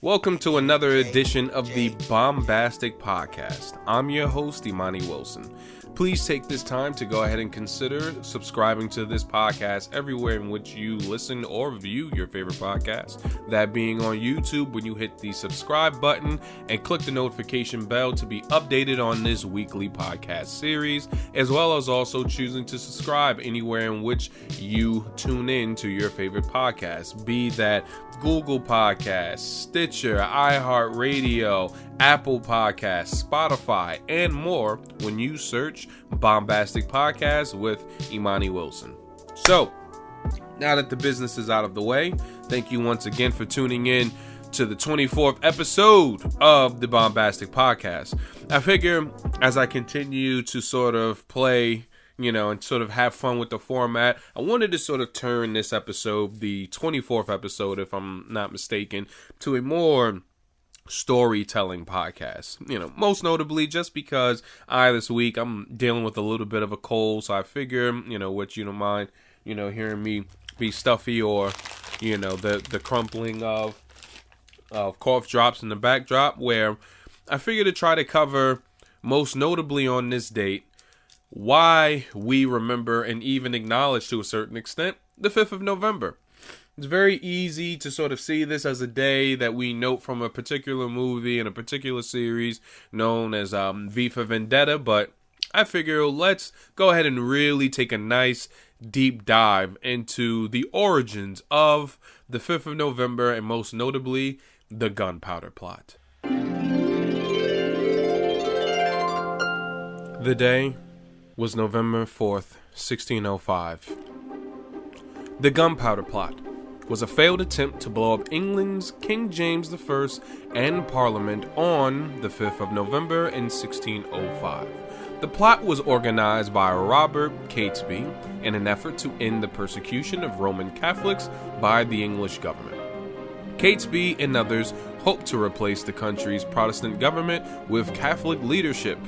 Welcome to another edition of the Bombastic Podcast. I'm your host, Imani Wilson. Please take this time to go ahead and consider subscribing to this podcast everywhere in which you listen or view your favorite podcast. That being on YouTube, when you hit the subscribe button and click the notification bell to be updated on this weekly podcast series, as well as also choosing to subscribe anywhere in which you tune in to your favorite podcast, be that Google Podcasts, Stitcher, iHeartRadio, Apple Podcasts, Spotify, and more when you search Bombastic Podcast with Imani Wilson. So, now that the business is out of the way, thank you once again for tuning in to the 24th episode of the Bombastic Podcast. I figure as I continue to sort of play, and sort of have fun with the format, I wanted to sort of turn this episode, the 24th episode, if I'm not mistaken, to a more storytelling podcast. Most notably just because this week I'm dealing with a little bit of a cold, so I figure, what you don't mind, hearing me be stuffy or, the crumpling of cough drops in the backdrop, where I figure to try to cover, most notably on this date, why we remember and even acknowledge to a certain extent the 5th of November. It's very easy to sort of see this as a day that we note from a particular movie and a particular series known as V for Vendetta, but I figure let's go ahead and really take a nice deep dive into the origins of the 5th of November and most notably the gunpowder plot. The day was November 4th, 1605. The gunpowder plot was a failed attempt to blow up England's King James I and Parliament on the 5th of November in 1605. The plot was organized by Robert Catesby in an effort to end the persecution of Roman Catholics by the English government. Catesby and others hoped to replace the country's Protestant government with Catholic leadership.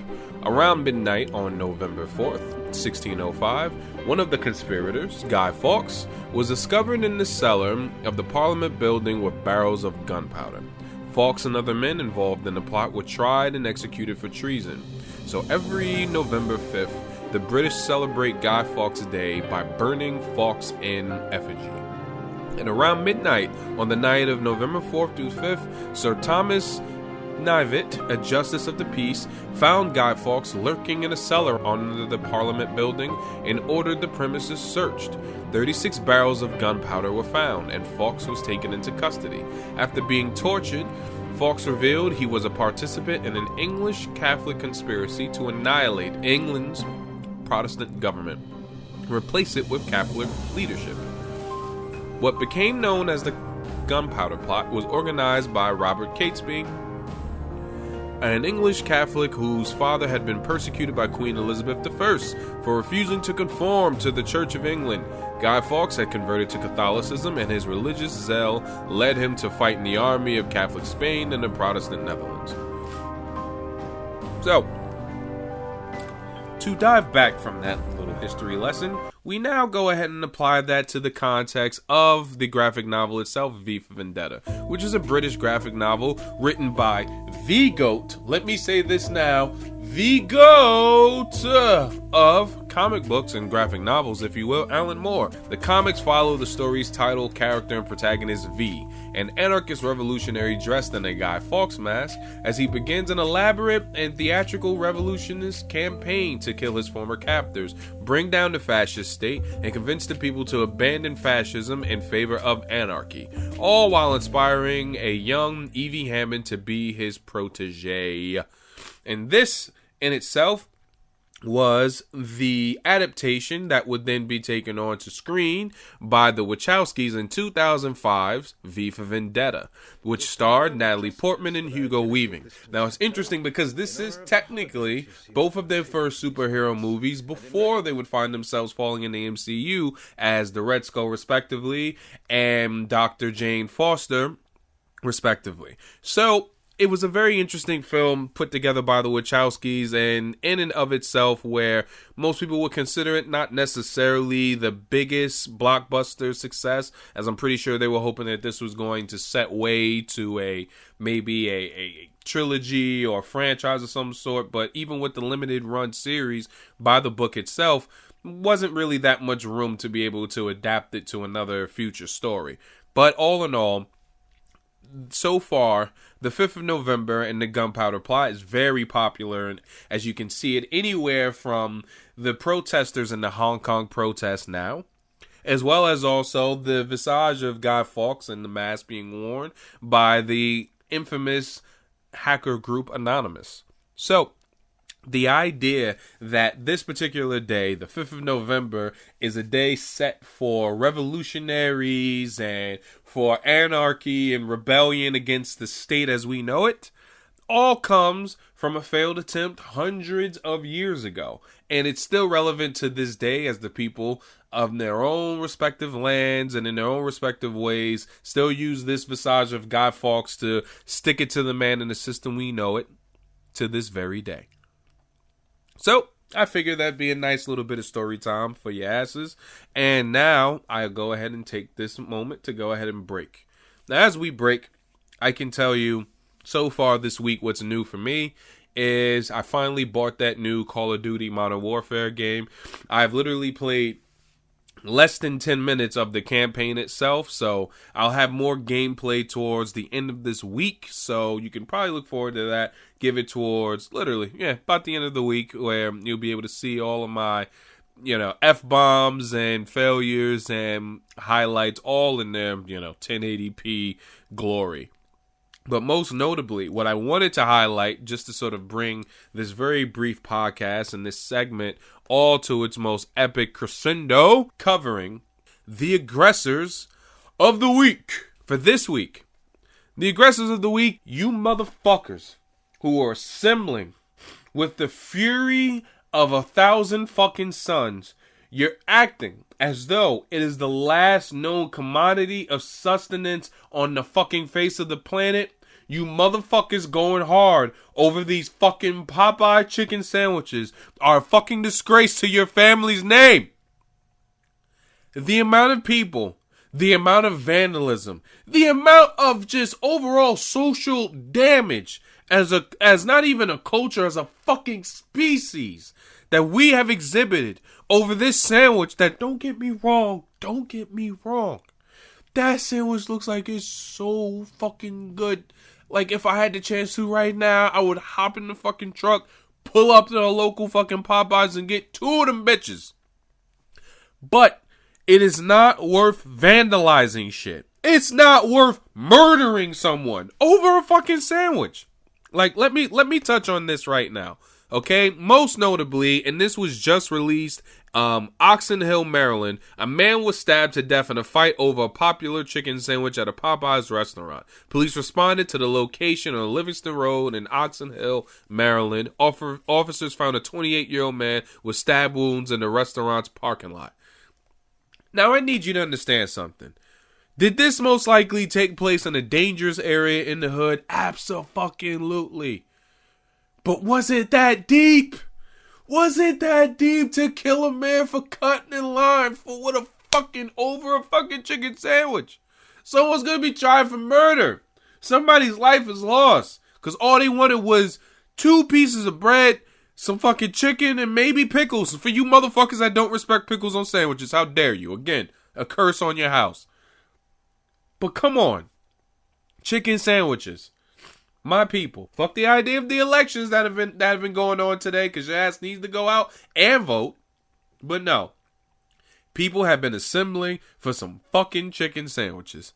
Around midnight on November 4th, 1605, one of the conspirators, Guy Fawkes, was discovered in the cellar of the Parliament building with barrels of gunpowder. Fawkes and other men involved in the plot were tried and executed for treason. So every November 5th, the British celebrate Guy Fawkes Day by burning Fawkes in effigy. And around midnight on the night of November 4th through 5th, Sir Thomas Knivet, a justice of the peace, found Guy Fawkes lurking in a cellar under the Parliament building and ordered the premises searched. 36 barrels of gunpowder were found, and Fawkes was taken into custody. After being tortured, Fawkes revealed he was a participant in an English Catholic conspiracy to annihilate England's Protestant government, replace it with Catholic leadership. What became known as the gunpowder plot was organized by Robert Catesby, an English Catholic whose father had been persecuted by Queen Elizabeth I for refusing to conform to the Church of England. Guy Fawkes had converted to Catholicism, and his religious zeal led him to fight in the army of Catholic Spain and the Protestant Netherlands. So, to dive back from that little history lesson, we now go ahead and apply that to the context of the graphic novel itself, V for Vendetta, which is a British graphic novel written by the GOAT, let me say this now, the GOAT of comic books and graphic novels, if you will, Alan Moore. The comics follow the story's title, character, and protagonist V, an anarchist revolutionary dressed in a Guy Fawkes mask, as he begins an elaborate and theatrical revolutionist campaign to kill his former captors, bring down the fascist state, and convince the people to abandon fascism in favor of anarchy, all while inspiring a young Evie Hammond to be his protege. And this in itself was the adaptation that would then be taken onto screen by the Wachowskis in 2005's V for Vendetta, which starred Natalie Portman and Hugo Weaving. Now, it's interesting because this is technically both of their first superhero movies before they would find themselves falling in the MCU as the Red Skull, respectively, and Dr. Jane Foster, respectively. So, it was a very interesting film put together by the Wachowskis, and in and of itself, where most people would consider it not necessarily the biggest blockbuster success, as I'm pretty sure they were hoping that this was going to set way to maybe a trilogy or franchise of some sort. But even with the limited run series by the book itself, wasn't really that much room to be able to adapt it to another future story. But all in all, so far, the 5th of November and the Gunpowder Plot is very popular, and as you can see it anywhere from the protesters in the Hong Kong protests now, as well as also the visage of Guy Fawkes and the mask being worn by the infamous hacker group Anonymous. So, the idea that this particular day, the 5th of November, is a day set for revolutionaries and for anarchy and rebellion against the state as we know it, all comes from a failed attempt hundreds of years ago. And it's still relevant to this day as the people of their own respective lands and in their own respective ways still use this visage of Guy Fawkes to stick it to the man in the system we know it to this very day. So, I figured that'd be a nice little bit of story time for your asses. And now, I'll go ahead and take this moment to go ahead and break. Now, as we break, I can tell you, so far this week, what's new for me is I finally bought that new Call of Duty Modern Warfare game. I've literally played less than 10 minutes of the campaign itself, so I'll have more gameplay towards the end of this week, so you can probably look forward to that. Give it towards literally about the end of the week, where you'll be able to see all of my F-bombs and failures and highlights all in their 1080p glory. But most notably, what I wanted to highlight, just to sort of bring this very brief podcast and this segment all to its most epic crescendo, covering the aggressors of the week for this week. The aggressors of the week, you motherfuckers who are assembling with the fury of 1,000 fucking suns. You're acting as though it is the last known commodity of sustenance on the fucking face of the planet. You motherfuckers going hard over these fucking Popeye chicken sandwiches are a fucking disgrace to your family's name. The amount of people, the amount of vandalism, the amount of just overall social damage as not even a culture, as a fucking species that we have exhibited over this sandwich that, don't get me wrong, that sandwich looks like it's so fucking good. Like, if I had the chance to right now, I would hop in the fucking truck, pull up to the local fucking Popeyes and get 2 of them bitches. But it is not worth vandalizing shit. It's not worth murdering someone over a fucking sandwich. Like, let me touch on this right now. Okay, most notably, and this was just released, Oxon Hill, Maryland, a man was stabbed to death in a fight over a popular chicken sandwich at a Popeyes restaurant. Police responded to the location on Livingston Road in Oxon Hill, Maryland. Officers found a 28-year-old man with stab wounds in the restaurant's parking lot. Now, I need you to understand something. Did this most likely take place in a dangerous area in the hood? Abso-fucking-lutely. But was it that deep? Was it that deep to kill a man for cutting in line for over a fucking chicken sandwich? Someone's gonna be tried for murder. Somebody's life is lost because all they wanted was 2 pieces of bread, some fucking chicken, and maybe pickles. For you motherfuckers that don't respect pickles on sandwiches, how dare you? Again, a curse on your house. But come on. Chicken sandwiches. My people, fuck the idea of the elections that have been going on today, because your ass needs to go out and vote. But no, people have been assembling for some fucking chicken sandwiches.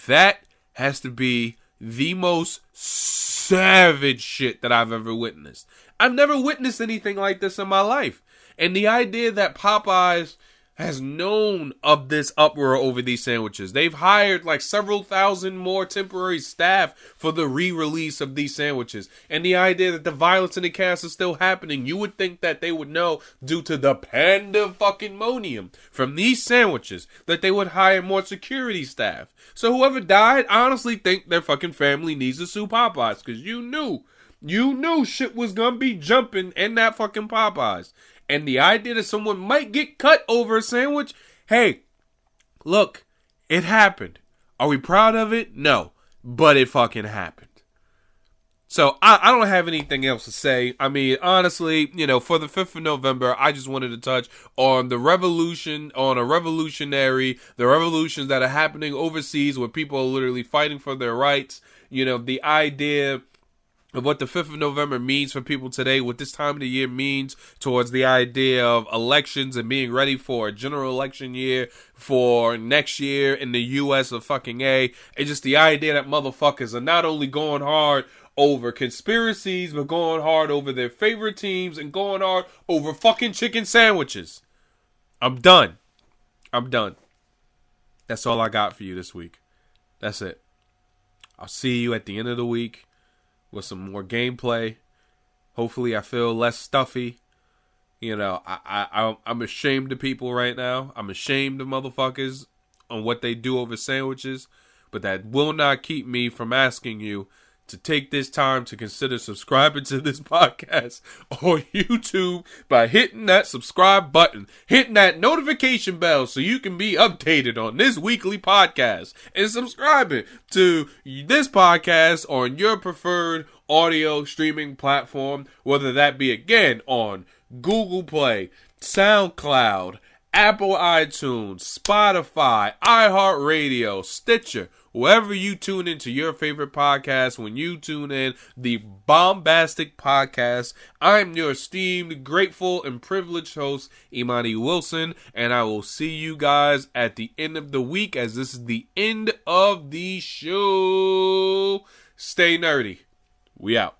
That has to be the most savage shit that I've ever witnessed. I've never witnessed anything like this in my life. And the idea that Popeyes has known of this uproar over these sandwiches. They've hired like several thousand more temporary staff for the re-release of these sandwiches. And the idea that the violence in the cast is still happening, you would think that they would know due to the pandemonium from these sandwiches that they would hire more security staff. So whoever died, I honestly think their fucking family needs to sue Popeyes, because you knew shit was gonna be jumping in that fucking Popeyes. And the idea that someone might get cut over a sandwich, hey, look, it happened. Are we proud of it? No, but it fucking happened. So I don't have anything else to say. I mean, honestly, for the 5th of November, I just wanted to touch on the revolutions that are happening overseas where people are literally fighting for their rights. The idea of what the 5th of November means for people today, what this time of the year means towards the idea of elections and being ready for a general election year for next year in the U.S. of fucking A. It's just the idea that motherfuckers are not only going hard over conspiracies, but going hard over their favorite teams and going hard over fucking chicken sandwiches. I'm done. That's all I got for you this week. That's it. I'll see you at the end of the week with some more gameplay. Hopefully I feel less stuffy. I'm ashamed of people right now. I'm ashamed of motherfuckers on what they do over sandwiches. But that will not keep me from asking you to take this time to consider subscribing to this podcast on YouTube by hitting that subscribe button, hitting that notification bell so you can be updated on this weekly podcast, and subscribing to this podcast on your preferred audio streaming platform, whether that be again on Google Play, SoundCloud, Apple iTunes, Spotify, iHeartRadio, Stitcher, wherever you tune into your favorite podcast. When you tune in the Bombastic Podcast, I'm your esteemed, grateful, and privileged host, Imani Wilson, and I will see you guys at the end of the week, as this is the end of the show. Stay nerdy. We out.